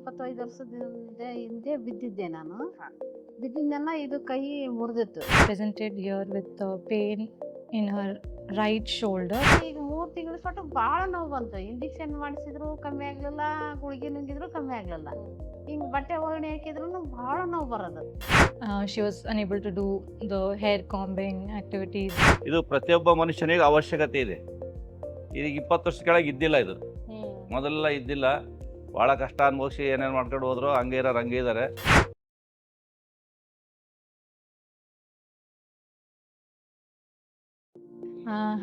25 ವರ್ಷದ ಹಿಂದೆ ಬಿದ್ದಿದ್ದೆ ನಾನು. ಬಿದ್ದಿದ್ದೆಲ್ಲ ಇದು ಕೈ ಮುರಿದಿತ್ತು. Presented here with pain in her right shoulder. ಈಗ 3 ತಿಂಗಳ ಸೊಟ್ಟು ಭಾಳ ನೋವು ಬಂತು. ಇಂಜೆಕ್ಷನ್ ಮಾಡಿಸಿದ್ರು ಕಮ್ಮಿ ಆಗಲಿಲ್ಲ, ಗುಳಿಗೆ ನುಂಗಿದ್ರು ಕಮ್ಮಿ ಆಗಲಿಲ್ಲ. ಹಿಂಗೆ ಬಟ್ಟೆ ಒಗಣೆ ಹಾಕಿದ್ರು ಭಾಳ ನೋವು ಬರೋದು. She was unable to do the hair combing activities. ಇದು ಪ್ರತಿಯೊಬ್ಬ ಮನುಷ್ಯನಿಗೆ ಅವಶ್ಯಕತೆ ಇದೆ. ಈಗ 20 ವರ್ಷ ಕೆಳಗೆ ಇದ್ದಿಲ್ಲ ಇದು. ಮೊದಲೆಲ್ಲ ಇದ್ದಿಲ್ಲ. ಭಾಳ ಕಷ್ಟ ಅನುಭವಿಸಿ ಏನೇನು ಮಾಡ್ಕೊಂಡು ಹೋದ್ರು ಹಂಗೆ ಇರೋರು ಹಂಗೆ ಇದ್ದಾರೆ.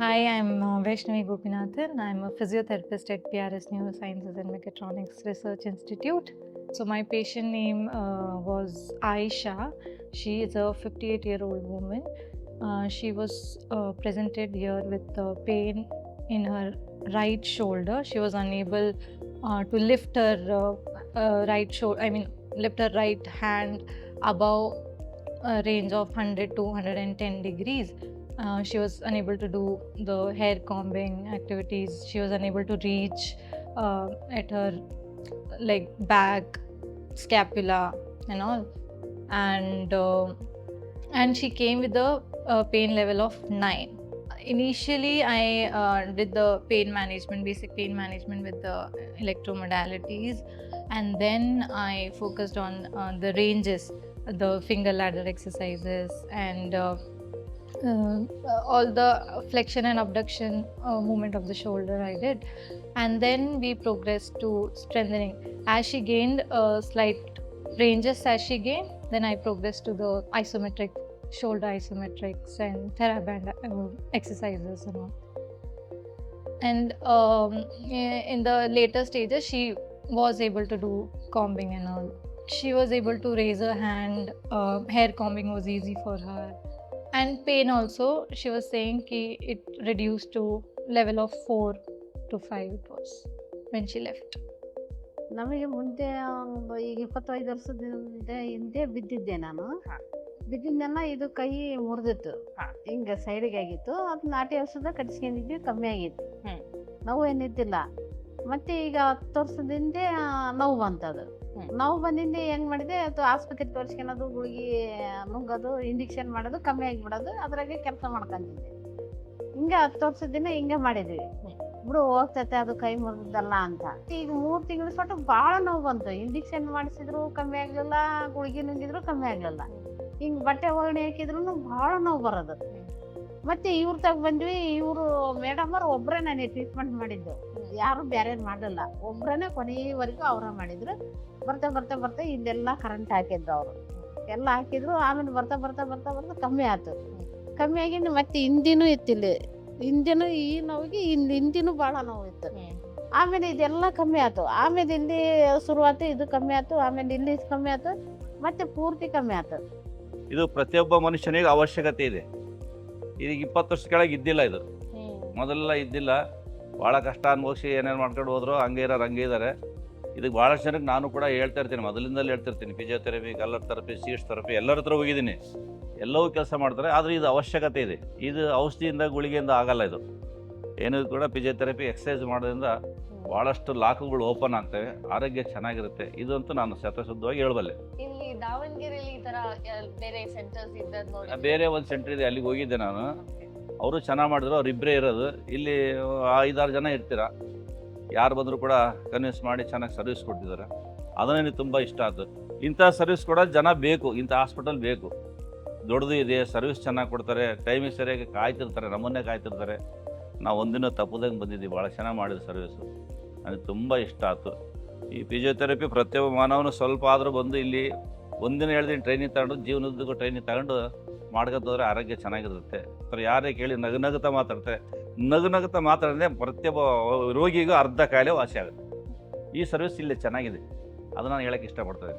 Hi, I'm Vaishnavi Gopinathan. I'm a physiotherapist at PRS Neurosciences and Mechatronics Research Institute. So my patient name was Aisha. She is a 58-year-old woman. She was presented here with pain in her right shoulder. She was unable to lift her right shoulder, lift her right hand above a range of 100 to 110 degrees. She was unable to do the hair combing activities. She was unable to reach at her back, scapula and all. And she came with a pain level of 9. Initially, I did the basic pain management with the electromodalities, and then I focused on the ranges, the finger ladder exercises, and all the flexion and abduction movement of the shoulder I did. And then we progressed to strengthening. As she gained slight ranges, then I progressed to the isometric, shoulder isometrics and TheraBand exercises and all. And in the later stages, she was able to do combing and all. She was able to raise her hand. Hair combing was easy for her. And pain also, she was saying it reduced to level of 4 to 5 it was when she left. ನಮಗೆ ಮುಂದೆ ಈಗ 25 ವರ್ಷದ ಹಿಂದೆ ಬಿದ್ದಿದ್ದೆ ನಾನು. ಬಿದ್ದಿದ್ದೆಲ್ಲ ಇದು ಕೈ ಮುರಿದಿತ್ತು. ಹಿಂಗೆ ಸೈಡಿಗೆ ಆಗಿತ್ತು. ಅದು ನಾಟಿ ಔಷಧ ಕಟ್ಸ್ಕೊಂಡಿದ್ವಿ, ಕಮ್ಮಿ ಆಗಿತ್ತು. ನೋವು ಏನಿದ್ದಿಲ್ಲ. ಮತ್ತೆ ಈಗ 10 ವರ್ಷದ ಹಿಂದೆ ನೋವು ಬಂತದು. ನೋವು ಬಂದಿಂದ ಹೆಂಗೆ ಮಾಡಿದೆ, ಅದು ಆಸ್ಪತ್ರೆಗೆ ತೋರಿಸ್ಕೊಳೋದು, ಗುಳಿಗೆ ನುಂಗೋದು, ಇಂಜೆಕ್ಷನ್ ಮಾಡೋದು, ಕಮ್ಮಿ ಆಗಿಬಿಡೋದು, ಅದ್ರಾಗೆ ಕೆಲಸ ಮಾಡ್ಕೊಂಡಿದ್ದೆ. ಹಿಂಗೆ 10 ವರ್ಷದಿಂದ ಹಿಂಗೆ ಮಾಡಿದ್ವಿ. ಬಿಡು ಹೋಗ್ತೈತೆ ಅದು ಕೈ ಮುರಿದಲ್ಲ ಅಂತ. ಈಗ 3 ತಿಂಗಳ ಸೊಟ್ಟು ಭಾಳ ನೋವು ಬಂತು. ಇಂಜೆಕ್ಷನ್ ಮಾಡಿಸಿದ್ರು ಕಮ್ಮಿ ಆಗಲಿಲ್ಲ, ಗುಳಿಗೆ ನುಂಗಿದ್ರು ಕಮ್ಮಿ ಆಗಲಿಲ್ಲ. ಹಿಂಗೆ ಬಟ್ಟೆ ಒಗಣೆ ಹಾಕಿದ್ರು ಭಾಳ ನೋವು ಬರೋದು. ಮತ್ತೆ ಇವ್ರ ತಗ ಬಂದ್ವಿ. ಇವರು ಮೇಡಮ್ ಅವ್ರು ಒಬ್ಬರೇ ನನಗೆ ಟ್ರೀಟ್ಮೆಂಟ್ ಮಾಡಿದ್ದು, ಯಾರು ಬೇರೆ ಮಾಡಲಿಲ್ಲ. ಒಬ್ಬರೇ ಕೊನೆಯವರೆಗೂ ಅವರ ಮಾಡಿದ್ರು. ಬರ್ತಾ ಇಲ್ಲೆಲ್ಲ ಕರೆಂಟ್ ಹಾಕಿದ್ರು ಅವರು, ಎಲ್ಲ ಹಾಕಿದ್ರು. ಆಮೇಲೆ ಬರ್ತಾ ಕಮ್ಮಿ ಆಯ್ತು. ಕಮ್ಮಿ ಆಗಿ ಮತ್ತೆ ಹಿಂದಿನೂ ಇತ್ತಿಲ್ಲ. ಹಿಂದಿನೂ ಈ ನೋವಿಗೆ ಹಿಂದಿನೂ ಭಾಳ ನೋವು ಇತ್ತು. ಆಮೇಲೆ ಇದೆಲ್ಲ ಕಮ್ಮಿ ಆಯ್ತು. ಆಮೇಲೆ ಇಲ್ಲಿ ಶುರುವಾಯ್ತು, ಇದು ಕಮ್ಮಿ ಆಯ್ತು. ಆಮೇಲೆ ಇಲ್ಲಿ ಕಮ್ಮಿ ಆಯ್ತು, ಮತ್ತೆ ಪೂರ್ತಿ ಕಮ್ಮಿ ಆಯ್ತು. ಇದು ಪ್ರತಿಯೊಬ್ಬ ಮನುಷ್ಯನಿಗೆ ಅವಶ್ಯಕತೆ ಇದೆ. ಈಗ 20 ವರ್ಷ ಕೆಳಗೆ ಇದ್ದಿಲ್ಲ ಇದು. ಮೊದಲೆಲ್ಲ ಇದ್ದಿಲ್ಲ. ಭಾಳ ಕಷ್ಟ ಅನುಭವಿಸಿ ಏನೇನು ಮಾಡ್ಕೊಂಡು ಹೋದ್ರು ಹಂಗೆ ಇರೋರು ಹಂಗೆ ಇದ್ದಾರೆ. ಇದಕ್ಕೆ ಭಾಳಷ್ಟು ಜನಕ್ಕೆ ನಾನು ಕೂಡ ಹೇಳ್ತಾ ಇರ್ತೀನಿ, ಮೊದಲಿಂದಲೇ ಹೇಳ್ತಿರ್ತೀನಿ. Physiotherapy, colour therapy, seeds therapy ಎಲ್ಲರ ಹತ್ರ ಹೋಗಿದ್ದೀನಿ. ಎಲ್ಲವೂ ಕೆಲಸ ಮಾಡ್ತಾರೆ. ಆದರೆ ಇದು ಅವಶ್ಯಕತೆ ಇದೆ. ಇದು ಔಷಧಿಯಿಂದ ಗುಳಿಗೆಯಿಂದ ಆಗಲ್ಲ. ಇದು ಏನೂ ಕೂಡ ಫಿಸಿಯೋಥೆರಪಿ ಎಕ್ಸಸೈಸ್ ಮಾಡೋದ್ರಿಂದ ಭಾಳಷ್ಟು ಲಾಕುಗಳು ಓಪನ್ ಆಗ್ತವೆ, ಆರೋಗ್ಯ ಚೆನ್ನಾಗಿರುತ್ತೆ. ಇದಂತೂ ನಾನು ಶತಶುದ್ಧವಾಗಿ ಹೇಳಬಲ್ಲೆ. ಇಲ್ಲಿ ದಾವಣಗೆರೆಯಲ್ಲಿ ಈ ತರ ಬೇರೆ ಸೆಂಟರ್ಸ್ ಇದ್ದದ್ದು ನೋಡಿ. ಬೇರೆ ಒಂದು ಸೆಂಟರ್ ಇದೆ, ಅಲ್ಲಿಗೆ ಹೋಗಿದ್ದೆ ನಾನು. ಅವರು ಚೆನ್ನಾಗಿ ಮಾಡಿದ್ರು. ಅವ್ರು ಇಬ್ಬರೇ ಇರೋದು. ಇಲ್ಲಿ 5-6 ಜನ ಇರ್ತೀರ. ಯಾರು ಬಂದರೂ ಕೂಡ ಕನ್ವಿನ್ಸ್ ಮಾಡಿ ಚೆನ್ನಾಗಿ ಸರ್ವಿಸ್ ಕೊಡ್ತಿದ್ದಾರೆ. ಅದನ್ನೇ ನನಗೆ ತುಂಬ ಇಷ್ಟ ಆಯ್ತು. ಇಂಥ ಸರ್ವಿಸ್ ಕೊಡೋದು ಜನ ಬೇಕು. ಇಂಥ ಹಾಸ್ಪಿಟಲ್ ಬೇಕು. ದೊಡ್ಡದು ಇದೆ, ಸರ್ವಿಸ್ ಚೆನ್ನಾಗಿ ಕೊಡ್ತಾರೆ, ಟೈಮಿಗೆ ಸರಿಯಾಗಿ ಕಾಯ್ತಿರ್ತಾರೆ, ನಮ್ಮನ್ನೇ ಕಾಯ್ತಿರ್ತಾರೆ. ನಾವು ಒಂದಿನ ತಪ್ಪದಂಗೆ ಬಂದಿದ್ದೀವಿ. ಭಾಳ ಚೆನ್ನಾಗಿ ಮಾಡಿದ ಸರ್ವಿಸು, ನನಗೆ ತುಂಬ ಇಷ್ಟ ಆಯ್ತು. ಈ ಫಿಸಿಯೋಥೆರಪಿ ಪ್ರತಿಯೊಬ್ಬ ಮಾನವನು ಸ್ವಲ್ಪ ಆದರೂ ಬಂದು ಇಲ್ಲಿ ಒಂದಿನ 2 ದಿನ ಟ್ರೈನಿಂಗ್ ತಗೊಂಡು, ಜೀವನದ್ದಕ್ಕೂ ಟ್ರೈನಿಂಗ್ ತಗೊಂಡು ಮಾಡ್ಕೊತೋದ್ರೆ ಆರೋಗ್ಯ ಚೆನ್ನಾಗಿರುತ್ತೆ. ಯಾರೇ ಕೇಳಿ ನಗುತ್ತಾ ಮಾತಾಡಿದ್ರೆ ಪ್ರತಿಯೊಬ್ಬ ರೋಗಿಗೂ ಅರ್ಧ ಕಾಯಿಲೆ ವಾಸಿ ಆಗುತ್ತೆ. ಈ ಸರ್ವಿಸ್ ಇಲ್ಲಿ ಚೆನ್ನಾಗಿದೆ, ಅದು ನಾನು ಹೇಳೋಕ್ಕೆ ಇಷ್ಟಪಡ್ತೀನಿ.